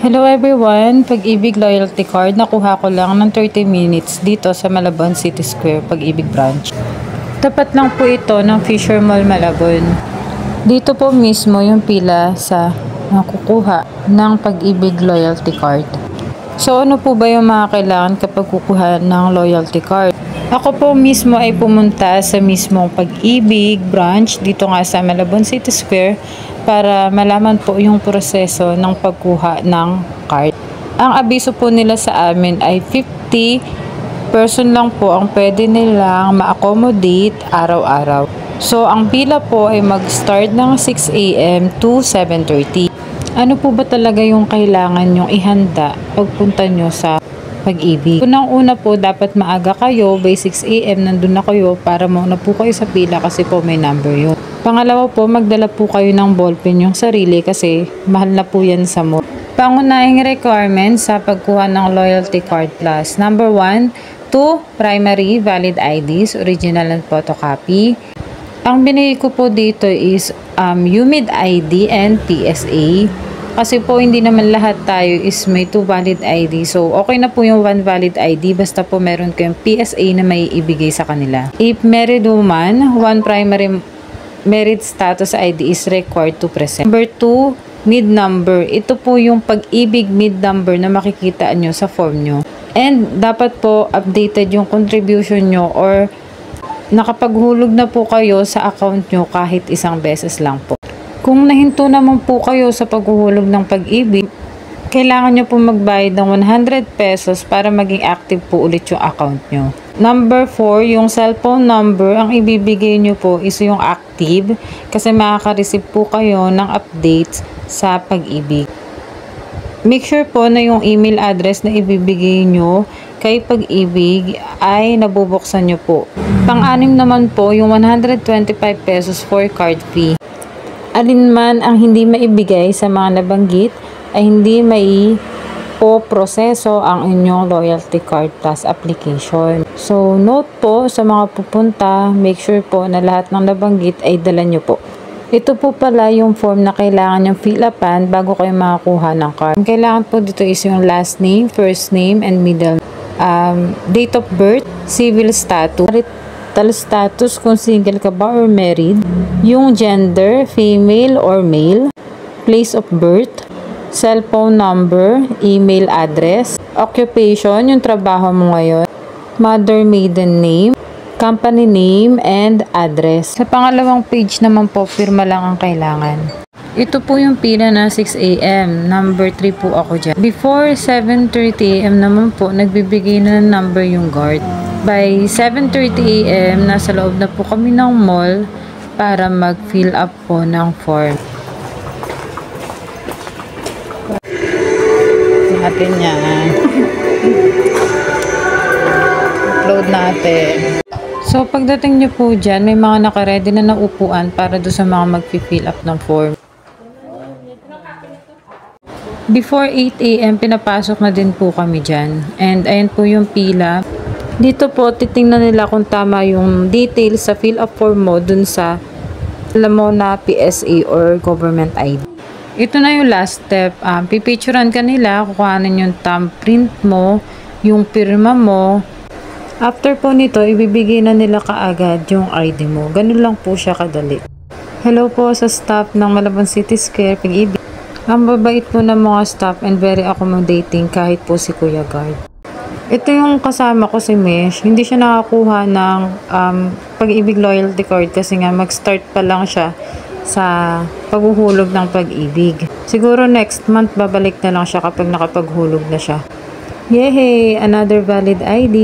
Hello everyone! Pag-ibig loyalty card, nakuha ko lang ng 30 minutes dito sa Malabon City Square, Pag-ibig branch. Tapat lang po ito ng Fisher Mall, Malabon. Dito po mismo yung pila sa nakukuha ng Pag-ibig loyalty card. So ano po ba yung mga kailangan kapag kukuha ng loyalty card? Ako po mismo ay pumunta sa mismong Pag-ibig branch dito nga sa Malabon City Square para malaman po yung proseso ng pagkuha ng card. Ang abiso po nila sa amin ay 50 person lang po ang pwede nilang ma-accommodate araw-araw. So ang pila po ay mag-start ng 6 AM to 7:30. Ano po ba talaga yung kailangan nyong ihanda pagpunta nyo sa Pag-ibig? Unang-una po, dapat maaga kayo, by 6 AM nandun na kayo para mauna po kayo sa pila kasi po may number yun. Pangalawa po, magdala po kayo ng ballpen yung sarili kasi mahal na po yan sa mall. Pangunahing requirements sa pagkuha ng Loyalty Card Plus. Number 1, 2 primary valid IDs, original and photocopy. Ang binigay ko po dito is UMID ID and PSA. Kasi po hindi naman lahat tayo is may 2 valid ID. So okay na po yung 1 valid ID basta po meron kayong PSA na may ibigay sa kanila. If married woman, 1 primary merit status ID is required to present. Number 2, MID number. Ito po yung Pag-ibig MID number na makikita nyo sa form nyo. And dapat po updated yung contribution nyo or nakapaghulog na po kayo sa account nyo kahit isang beses lang po. Kung nahinto naman po kayo sa paghuhulog ng Pag-ibig, kailangan nyo po magbayad ng 100 pesos para maging active po ulit yung account nyo. Number 4, yung cellphone number, ang ibibigay nyo po is yung active kasi makaka-receive po kayo ng updates sa Pag-ibig. Make sure po na yung email address na ibibigay nyo kay Pag-ibig ay nabubuksan nyo po. Pang-anim naman po, yung 125 pesos for card fee. Alin man ang hindi maibigay sa mga nabanggit ay hindi mai po proseso ang inyong Loyalty Card Plus application. So, note po sa mga pupunta, make sure po na lahat ng nabanggit ay dala nyo po. Ito po pala yung form na kailangan yung fill upan bago kayo makakuha ng card. Ang kailangan po dito is yung last name, first name, and middle. Date of birth, civil status, marital status kung single ka ba or married, yung gender, female or male, place of birth, cellphone number, email address, occupation, yung trabaho mo ngayon, mother maiden name, company name, and address. Sa pangalawang page naman po, firma lang ang kailangan. Ito po yung pila na 6 AM. Number 3 po ako dyan. Before 7:30 AM naman po, nagbibigay na ng number yung guard. By 7:30 AM, nasa loob na po kami ng mall para mag-fill up po ng form. Natin yan. Upload natin. So, pagdating nyo po dyan, may mga nakaredy na naupuan para doon sa mga mag-fill up ng form. Before 8 AM, pinapasok na din po kami dyan. And ayan po yung pila. Dito po, titingnan nila kung tama yung details sa fill up form mo dun sa alam mo na PSA or government ID. Ito na yung last step. Pipicturean ka nila, kukuhanin yung thumbprint mo, yung pirma mo. After po nito, ibibigay na nila kaagad yung ID mo. Ganun lang po siya kadali. Hello po sa staff ng Malabon City Square, Pag-ibig. Ang babait po ng mga staff and very accommodating kahit po si Kuya Guard. Ito yung kasama ko si Mesh. Hindi siya nakakuha ng Pag-ibig loyalty card kasi nga mag-start pa lang siya sa paghuhulog ng Pag-ibig. Siguro next month babalik na lang siya kapag nakapaghulog na siya. Yay! Another valid ID!